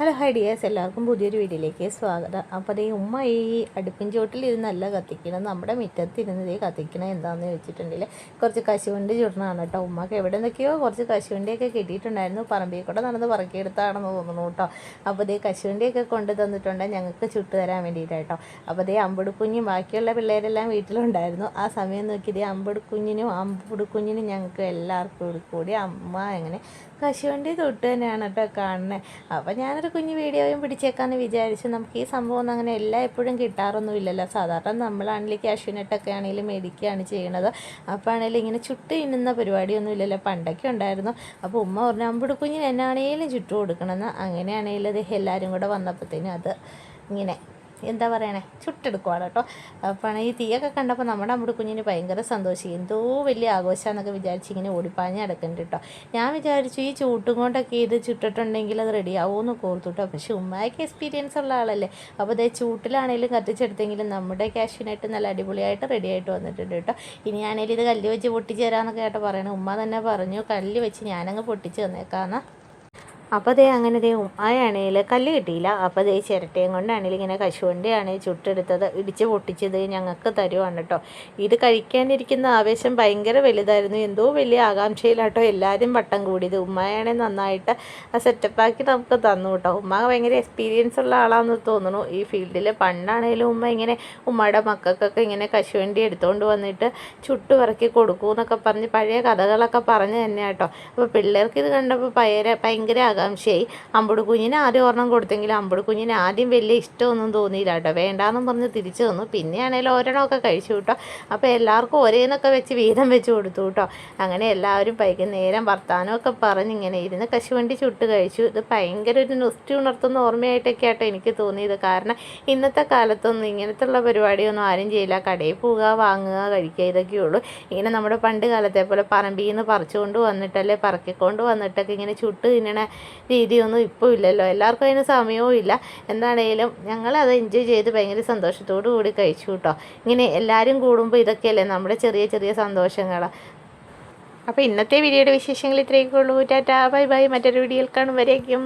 Hello hi dears, എല്ലാവർക്കും പുതിയൊരു വീഡിയോയിലേക്ക് സ്വാഗതം. അപ്പോൾ അതേ ഉമ്മ ഈ അടുപ്പിൻ ചോട്ടിലിരുന്നല്ല കത്തിക്കണം, നമ്മുടെ മുറ്റത്തിരുന്നതേ കത്തിക്കണം. എന്താണെന്ന് ചോദിച്ചിട്ടുണ്ടെങ്കിൽ കുറച്ച് കശുവണ്ടി ചുടണമാണ് കേട്ടോ. ഉമ്മക്ക് എവിടെ നിന്നൊക്കെയോ കുറച്ച് കശുവണ്ടിയൊക്കെ കിട്ടിയിട്ടുണ്ടായിരുന്നു, പറമ്പിൽ കൂടെ നടന്ന് പറക്കിയെടുത്താണെന്ന് തോന്നുന്നു കേട്ടോ. അപ്പോൾ അതേ കശുവണ്ടിയൊക്കെ കൊണ്ട് തന്നിട്ടുണ്ട് ഞങ്ങൾക്ക് ചുട്ട് തരാൻ വേണ്ടിയിട്ടായിട്ടോ. അപ്പോൾ അതേ അമ്പുടുക്കുഞ്ഞും ബാക്കിയുള്ള പിള്ളേരെല്ലാം വീട്ടിലുണ്ടായിരുന്നു. ആ സമയം നോക്കി ഇതേ അമ്പുടുക്കുഞ്ഞിനും ഞങ്ങൾക്ക് എല്ലാവർക്കും കൂടി അമ്മ അങ്ങനെ കശുവണ്ടി തൊട്ട് തന്നെയാണ് കേട്ടോ കാണുന്നത്. അപ്പോൾ ഞാനൊരു കുഞ്ഞു വീഡിയോയും പിടിച്ചേക്കാമെന്ന് വിചാരിച്ചു. നമുക്ക് ഈ സംഭവം ഒന്നും അങ്ങനെ എപ്പോഴും കിട്ടാറൊന്നുമില്ലല്ലോ. സാധാരണ നമ്മളാണെങ്കിലും ക്യാഷ്യൂനട്ടൊക്കെ ആണെങ്കിലും മേടിക്കുകയാണ് ചെയ്യണത്. അപ്പോൾ ആണെങ്കിലും ഇങ്ങനെ ചുട്ട് തിന്നുന്ന പരിപാടിയൊന്നും ഇല്ലല്ലോ, പണ്ടൊക്കെ ഉണ്ടായിരുന്നു. അപ്പോൾ ഉമ്മ പറഞ്ഞു അമ്പുടുക്കുഞ്ഞിന് എന്നാണേലും ചുട്ടു കൊടുക്കണമെന്ന്. അങ്ങനെയാണെങ്കിലും അത് എല്ലാവരും കൂടെ വന്നപ്പോഴത്തേനും അത് ഇങ്ങനെ എന്താ പറയണേ ചുട്ടെടുക്കുവാണ് കേട്ടോ. അപ്പോൾ ഈ തീയൊക്കെ കണ്ടപ്പോൾ നമ്മുടെ അമ്പുടുക്കുഞ്ഞിന് ഭയങ്കര സന്തോഷം, എന്തോ വലിയ ആഘോഷമാണെന്നൊക്കെ വിചാരിച്ച് ഇങ്ങനെ ഓടിപ്പാഞ്ഞ് കിടക്കുന്നുണ്ട് കേട്ടോ. ഞാൻ വിചാരിച്ചു ഈ ചൂട്ടും കൊണ്ടൊക്കെ ഇത് ചുട്ടിട്ടുണ്ടെങ്കിൽ അത് റെഡി ആവുമെന്ന് കോർത്തു കേട്ടോ. പക്ഷേ ഉമ്മയ്ക്ക് എക്സ്പീരിയൻസ് ഉള്ള ആളല്ലേ. അപ്പോൾ അതേ ചൂട്ടിലാണെങ്കിലും കത്തിച്ചെടുത്തെങ്കിലും നമ്മുടെ ക്യാഷ്യൂനായിട്ട് നല്ല അടിപൊളിയായിട്ട് റെഡി ആയിട്ട് വന്നിട്ടുണ്ട് കേട്ടോ. ഇനിയാണെങ്കിലും ഇത് കല്ല് വെച്ച് പൊട്ടിച്ച് തരാമെന്നൊക്കെ കേട്ടോ പറയണേ. ഉമ്മ തന്നെ പറഞ്ഞു കല്ല് വെച്ച് ഞാനങ്ങ് പൊട്ടിച്ച് തന്നേക്കാമെന്ന്. അപ്പോൾ അതേ അങ്ങനെ ദേ ഉമ്മായാണെങ്കിൽ കല്ല് കിട്ടിയില്ല. അപ്പോൾ ദേ ചിരട്ടയും കൊണ്ടാണെങ്കിൽ ഇങ്ങനെ കശുവണ്ടിയാണ് ചുട്ടെടുത്തത്, ഇടിച്ച് പൊട്ടിച്ചത് ഞങ്ങൾക്ക് തരുവാണ് കേട്ടോ. ഇത് കഴിക്കാനിരിക്കുന്ന ആവേശം ഭയങ്കര വലുതായിരുന്നു, എന്തോ വലിയ ആകാംക്ഷയിലാട്ടോ എല്ലാവരും വട്ടം കൂടിയത്. ഉമ്മയാണെങ്കിൽ നന്നായിട്ട് സെറ്റപ്പാക്കി നമുക്ക് തന്നു കേട്ടോ. ഉമ്മ ഭയങ്കര എക്സ്പീരിയൻസ് ഉള്ള ആളാണെന്ന് തോന്നുന്നു ഈ ഫീൽഡിൽ. പണ്ടാണെങ്കിലും ഉമ്മ ഇങ്ങനെ ഉമ്മയുടെ മക്കൾക്കൊക്കെ ഇങ്ങനെ കശുവണ്ടി എടുത്തുകൊണ്ട് വന്നിട്ട് ചുട്ട് പറക്കി കൊടുക്കൂ എന്നൊക്കെ പറഞ്ഞ് പഴയ കഥകളൊക്കെ പറഞ്ഞ് തന്നെ കേട്ടോ. അപ്പോൾ പിള്ളേർക്ക് ഇത് കണ്ടപ്പോൾ ഭയങ്കര ആകാംക്ഷയായി. അമ്പുടുക്കുഞ്ഞിന് ആദ്യം ഒരെണ്ണം കൊടുത്തെങ്കിലും അമ്പുടുക്കുഞ്ഞിന് ആദ്യം വലിയ ഇഷ്ടമൊന്നും തോന്നിയില്ല കേട്ടോ. വേണ്ടാന്നും പറഞ്ഞ് തിരിച്ചു തന്നു. പിന്നെയാണെങ്കിലും ഒരെണ്ണമൊക്കെ കഴിച്ചു കേട്ടോ. അപ്പോൾ എല്ലാവർക്കും ഒരേന്നൊക്കെ വെച്ച് വീതം വെച്ച് കൊടുത്തു കേട്ടോ. അങ്ങനെ എല്ലാവരും വൈകുന്നേരം വർത്താനമൊക്കെ പറഞ്ഞ് ഇങ്ങനെ ഇരുന്ന് കശുവണ്ടി ചുട്ട് കഴിച്ചു. ഇത് ഭയങ്കര ഒരു നൊസ്റ്റു ഉണർത്തുന്ന ഓർമ്മയായിട്ടൊക്കെ ആട്ടോ എനിക്ക് തോന്നിയത്. കാരണം ഇന്നത്തെ കാലത്തൊന്നും ഇങ്ങനത്തുള്ള പരിപാടിയൊന്നും ആരും ചെയ്യില്ല. കടയിൽ പോവുക, വാങ്ങുക, കഴിക്കുക, ഇതൊക്കെയുള്ളൂ. ഇങ്ങനെ നമ്മുടെ പണ്ട് കാലത്തെ പോലെ പറമ്പിൽ നിന്ന് പറിച്ചുകൊണ്ട് വന്നിട്ടല്ലേ പറക്കിക്കൊണ്ട് വന്നിട്ടൊക്കെ ഇങ്ങനെ ചുട്ട് തിന്നണ രീതിയൊന്നും ഇപ്പോൾ ഇല്ലല്ലോ. എല്ലാവർക്കും അതിന് സമയവും ഇല്ല. എന്താണേലും ഞങ്ങളത് എൻജോയ് ചെയ്ത് ഭയങ്കര സന്തോഷത്തോടു കൂടി കഴിച്ചു കേട്ടോ. ഇങ്ങനെ എല്ലാവരും കൂടുമ്പോൾ ഇതൊക്കെയല്ലേ നമ്മുടെ ചെറിയ ചെറിയ സന്തോഷങ്ങൾ. അപ്പോൾ ഇന്നത്തെ വീഡിയോയുടെ വിശേഷങ്ങൾ ഇത്രയൊക്കെ ഉള്ളൂ. Tata bye bye. മറ്റൊരു വീഡിയോയിൽ കാണും വരേക്കും.